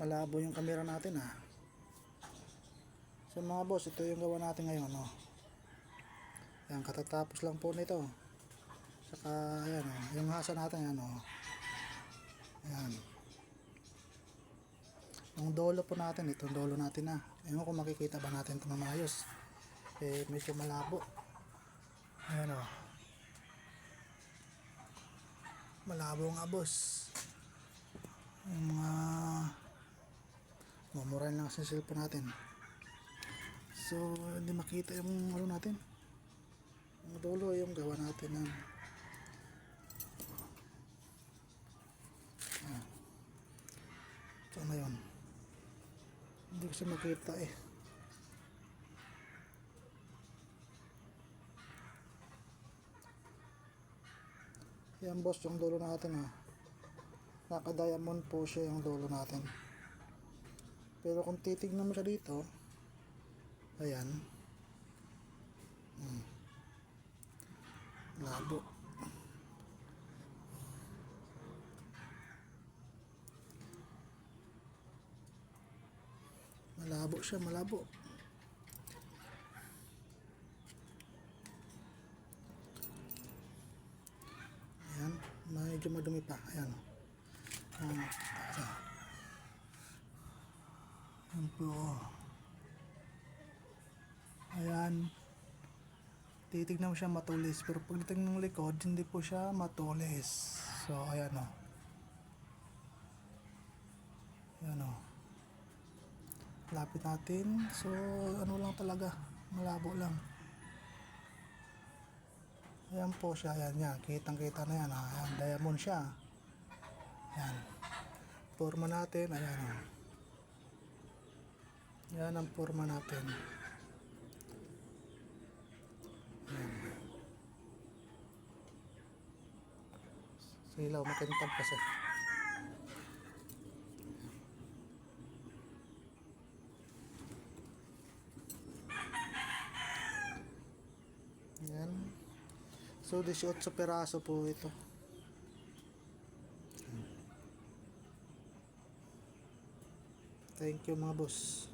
Malabo yung camera natin ha. So mga boss, ito yung gawa natin ngayon, no. Yan, katatapos lang po nito. Saka ayan, oh, yung hasa natin, ano. Ayan. Yung dolo po natin, itong dolo natin na. Ewan kung makikita ba natin ito na maayos. Eh, medyo malabo. Ayan, oh. Malabo nga boss. Yung mga mamurahin lang sa cellphone natin. So, hindi makita yung ano natin. Yung dolo, yung gawa natin ng ito na yun. Hindi ko siya makita eh. Yan boss, yung dolo natin ha. Naka-diamond po siya yung dolo natin. Pero kung titignan mo siya dito, ayan. Labo. Malabo siya, malabo. Ayan, medyo madumi pa. Ayan. Ayan po. Ayan. Titignan mo siya matulis. Pero pagdating ng likod, hindi po siya matulis. So, ayan o. Ayan o. Lapit natin. So, ano lang talaga. Malabo lang. Ayan po siya. Ayan yan. Kitang-kita na yan. Ayan. Diamond siya. Ayan. Forma natin. Ayan o. Yan ang forma natin. Silaw, makintab kasi. Yan. So, 18 peraso po ito. Thank you mga boss.